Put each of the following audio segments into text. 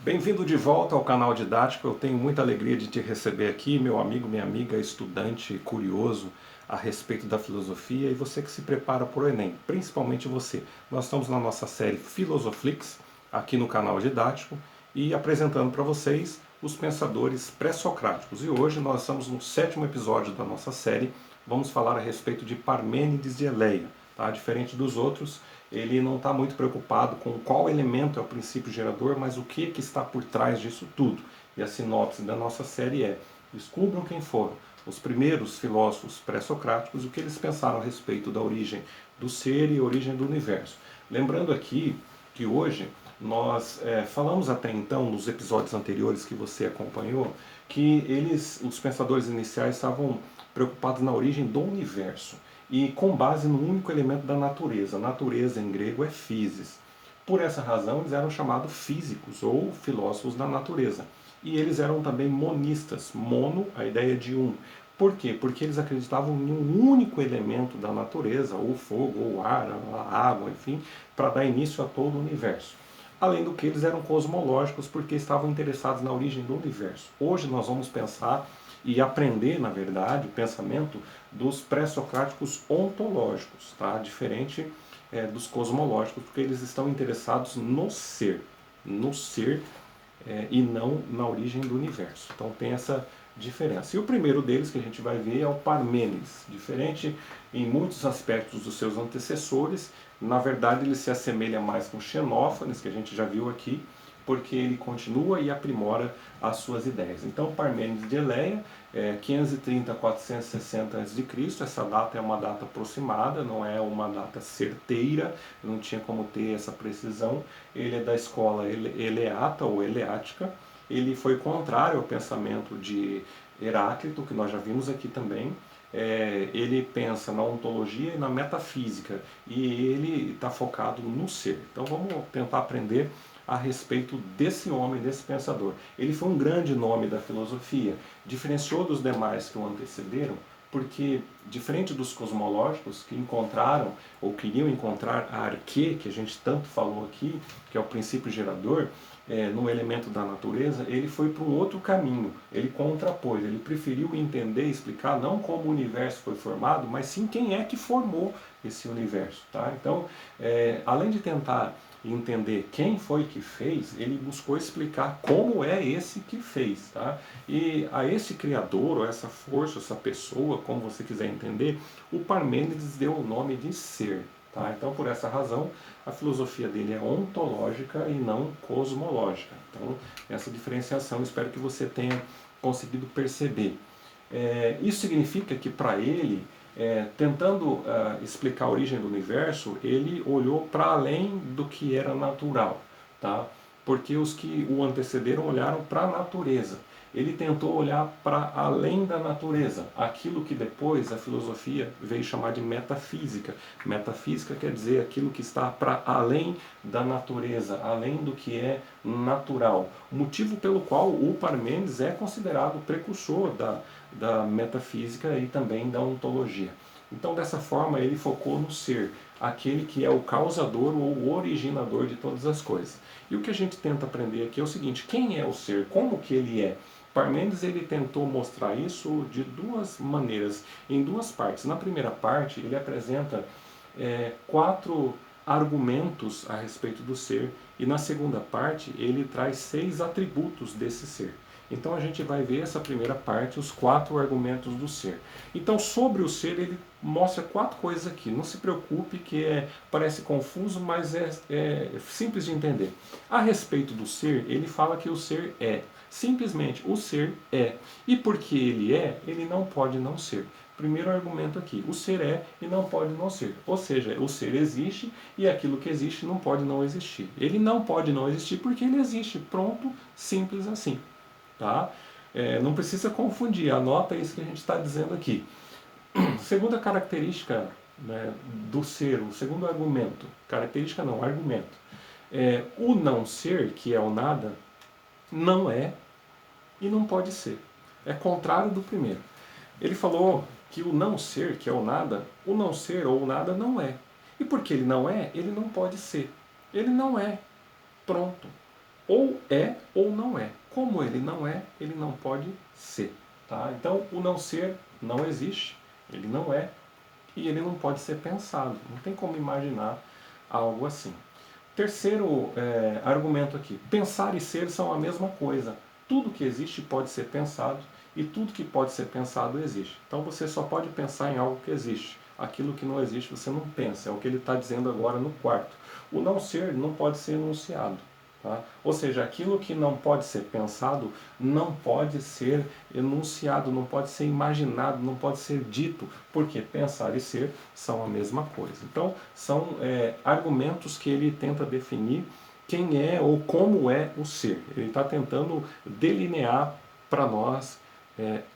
Bem-vindo de volta ao canal Didático. Eu tenho muita alegria de te receber aqui, meu amigo, minha amiga, estudante curioso a respeito da filosofia e você que se prepara para o Enem, principalmente você. Nós estamos na nossa série Filosoflix, aqui no canal Didático, e apresentando para vocês os pensadores pré-socráticos. E hoje nós estamos no 7º episódio da nossa série. Vamos falar a respeito de Parmênides de Eleia. Tá? Diferente dos outros, ele não está muito preocupado com qual elemento é o princípio gerador, mas o que está por trás disso tudo. E a sinopse da nossa série é: descubram quem foram os primeiros filósofos pré-socráticos e o que eles pensaram a respeito da origem do ser e a origem do universo. Lembrando aqui que hoje nós falamos até então, nos episódios anteriores que você acompanhou, que os pensadores iniciais, estavam preocupados na origem do universo e com base no único elemento da natureza. Natureza em grego é physis. Por essa razão eles eram chamados físicos ou filósofos da natureza. E eles eram também monistas. Mono, a ideia de um. Por quê? Porque eles acreditavam em um único elemento da natureza, ou fogo, ou ar, a água, enfim, para dar início a todo o universo. Além do que eles eram cosmológicos porque estavam interessados na origem do universo. Hoje nós vamos pensar e aprender, na verdade, o pensamento dos pré-socráticos ontológicos, tá? Diferente dos cosmológicos, porque eles estão interessados no ser e não na origem do universo. Então tem essa diferença. E o primeiro deles que a gente vai ver é o Parmênides. Diferente em muitos aspectos dos seus antecessores, na verdade ele se assemelha mais com Xenófanes, que a gente já viu aqui, porque ele continua e aprimora as suas ideias. Então, Parmênides de Eleia, 530 a 460 a.C., essa data é uma data aproximada, não é uma data certeira, não tinha como ter essa precisão. Ele é da escola eleata ou eleática, ele foi contrário ao pensamento de Heráclito, que nós já vimos aqui também. Ele pensa na ontologia e na metafísica, e ele está focado no ser. Então vamos tentar aprender a respeito desse homem, desse pensador. Ele foi um grande nome da filosofia, diferenciou dos demais que o antecederam, porque, diferente dos cosmológicos que encontraram, ou queriam encontrar a arquê, que a gente tanto falou aqui, que é o princípio gerador, no elemento da natureza, ele foi para um outro caminho, ele contrapôs, ele preferiu entender e explicar não como o universo foi formado, mas sim quem é que formou esse universo. Tá? Então, além de tentar entender quem foi que fez, ele buscou explicar como é esse que fez. Tá? E a esse criador, ou essa força, essa pessoa, como você quiser entender, o Parmênides deu o nome de ser. Tá? Então, por essa razão, a filosofia dele é ontológica e não cosmológica. Então, essa diferenciação, espero que você tenha conseguido perceber. Isso significa que, para ele, tentando explicar a origem do universo, ele olhou para além do que era natural, tá? Porque os que o antecederam olharam para a natureza. Ele tentou olhar para além da natureza, aquilo que depois a filosofia veio chamar de metafísica. Metafísica quer dizer aquilo que está para além da natureza, além do que é natural. Motivo pelo qual o Parmênides é considerado o precursor da metafísica e também da ontologia. Então, dessa forma, ele focou no ser, aquele que é o causador ou o originador de todas as coisas. E o que a gente tenta aprender aqui é o seguinte: quem é o ser? Como que ele é? Parmênides ele tentou mostrar isso de duas maneiras, em duas partes. Na primeira parte, ele apresenta 4 argumentos a respeito do ser, e na segunda parte, ele traz 6 atributos desse ser. Então a gente vai ver essa primeira parte, os 4 argumentos do ser. Então, sobre o ser, ele mostra 4 coisas aqui. Não se preocupe que parece confuso, mas é simples de entender. A respeito do ser, ele fala que o ser é. Simplesmente, o ser é. E porque ele não pode não ser. Primeiro argumento aqui, o ser é e não pode não ser. Ou seja, o ser existe e aquilo que existe não pode não existir. Ele não pode não existir porque ele existe. Pronto, simples assim. Tá? Não precisa confundir, anota isso que a gente está dizendo aqui. Segunda característica, né, do ser, o segundo argumento, característica não, argumento. O não ser, que é o nada, não é e não pode ser. É contrário do primeiro. Ele falou que o não ser, que é o não ser ou o nada não é. E porque ele não é, ele não pode ser. Ele não é. Pronto. ou é ou não é. Como ele não é, ele não pode ser. Tá? Então, o não ser não existe, ele não é, e ele não pode ser pensado. Não tem como imaginar algo assim. Terceiro argumento aqui. Pensar e ser são a mesma coisa. Tudo que existe pode ser pensado e tudo que pode ser pensado existe. Então você só pode pensar em algo que existe. Aquilo que não existe você não pensa. É o que ele está dizendo agora no quarto. O não ser não pode ser enunciado. Tá? Ou seja, aquilo que não pode ser pensado não pode ser enunciado, não pode ser imaginado, não pode ser dito, porque pensar e ser são a mesma coisa. Então, são argumentos que ele tenta definir quem é ou como é o ser. Ele está tentando delinear para nós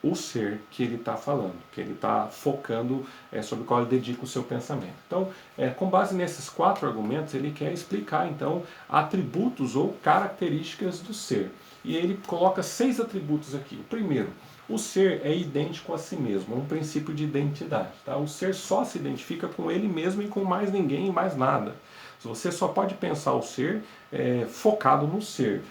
o ser que ele está falando, que ele está focando, sobre o qual ele dedica o seu pensamento. Então, com base nesses 4 argumentos, ele quer explicar, então, atributos ou características do ser. E ele coloca 6 atributos aqui. O primeiro, o ser é idêntico a si mesmo, é um princípio de identidade. Tá? O ser só se identifica com ele mesmo e com mais ninguém e mais nada. Você só pode pensar o ser focado no ser.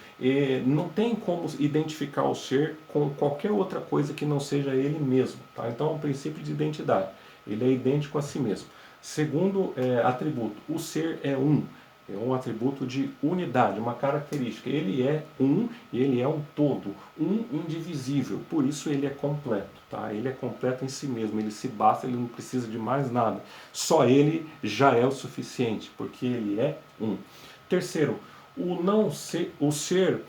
Não tem como identificar o ser com qualquer outra coisa que não seja ele mesmo. Tá? Então é um princípio de identidade. Ele é idêntico a si mesmo. Segundo atributo, o ser é um. É um atributo de unidade, uma característica. Ele é um e ele é um todo, um indivisível. Por isso ele é completo. Tá? Ele é completo em si mesmo, ele se basta, ele não precisa de mais nada. Só ele já é o suficiente, porque ele é um. Terceiro, o ser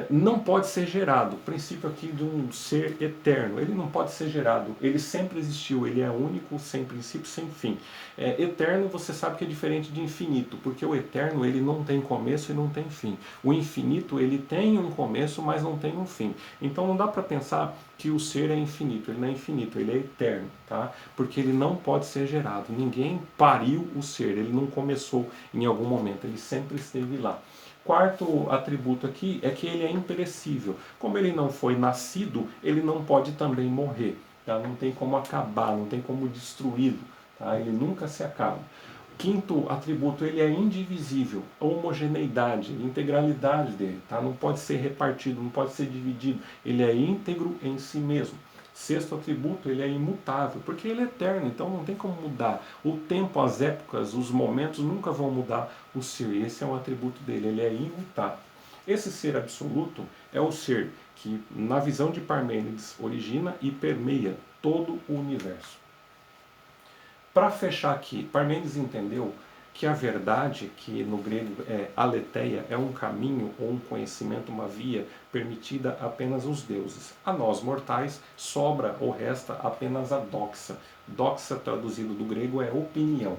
não pode ser gerado. O princípio aqui de um ser eterno. Ele não pode ser gerado. Ele sempre existiu. Ele é único, sem princípio, sem fim. Eterno, você sabe que é diferente de infinito, porque o eterno ele não tem começo e não tem fim. O infinito ele tem um começo, mas não tem um fim. Então não dá para pensar que o ser é infinito. Ele não é infinito, ele é eterno, tá? Porque ele não pode ser gerado. Ninguém pariu o ser. Ele não começou em algum momento. Ele sempre esteve lá. Quarto atributo aqui é que ele é imperecível. Como ele não foi nascido, ele não pode também morrer. Tá? Não tem como acabar, não tem como destruí-lo. Tá? Ele nunca se acaba. Quinto atributo, ele é indivisível, homogeneidade, integralidade dele, tá? Não pode ser repartido, não pode ser dividido, ele é íntegro em si mesmo. Sexto atributo, ele é imutável, porque ele é eterno, então não tem como mudar. O tempo, as épocas, os momentos nunca vão mudar o ser, esse é um atributo dele, ele é imutável. Esse ser absoluto é o ser que, na visão de Parmênides, origina e permeia todo o universo. Para fechar aqui, Parmênides entendeu que a verdade, que no grego é aletheia, é um caminho ou um conhecimento, uma via permitida apenas aos deuses. A nós mortais sobra ou resta apenas a doxa. Doxa, traduzido do grego, é opinião.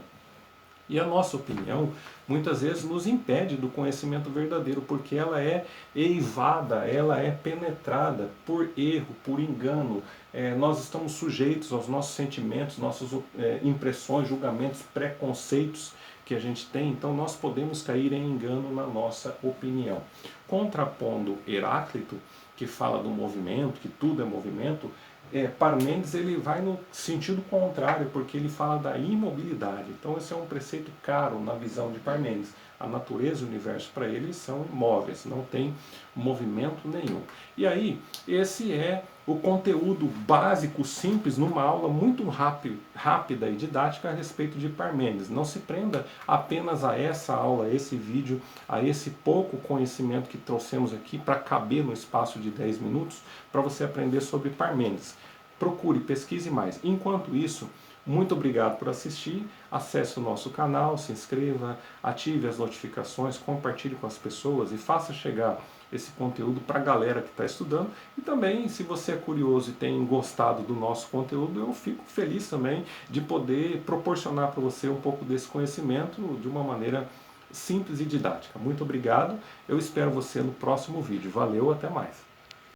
E a nossa opinião, muitas vezes, nos impede do conhecimento verdadeiro, porque ela é eivada, ela é penetrada por erro, por engano. Nós estamos sujeitos aos nossos sentimentos, nossas impressões, julgamentos, preconceitos que a gente tem, então nós podemos cair em engano na nossa opinião. Contrapondo Heráclito, que fala do movimento, que tudo é movimento, Parmênides ele vai no sentido contrário, porque ele fala da imobilidade. Então esse é um preceito caro na visão de Parmênides. A natureza e o universo para ele são imóveis, não tem movimento nenhum. E aí, esse é o conteúdo básico, simples, numa aula muito rápida e didática a respeito de Parmênides. Não se prenda apenas a essa aula, a esse vídeo, a esse pouco conhecimento que trouxemos aqui para caber no espaço de 10 minutos para você aprender sobre Parmênides. Procure, pesquise mais. Enquanto isso, muito obrigado por assistir, acesse o nosso canal, se inscreva, ative as notificações, compartilhe com as pessoas e faça chegar esse conteúdo para a galera que está estudando. E também, se você é curioso e tem gostado do nosso conteúdo, eu fico feliz também de poder proporcionar para você um pouco desse conhecimento de uma maneira simples e didática. Muito obrigado, eu espero você no próximo vídeo. Valeu, até mais!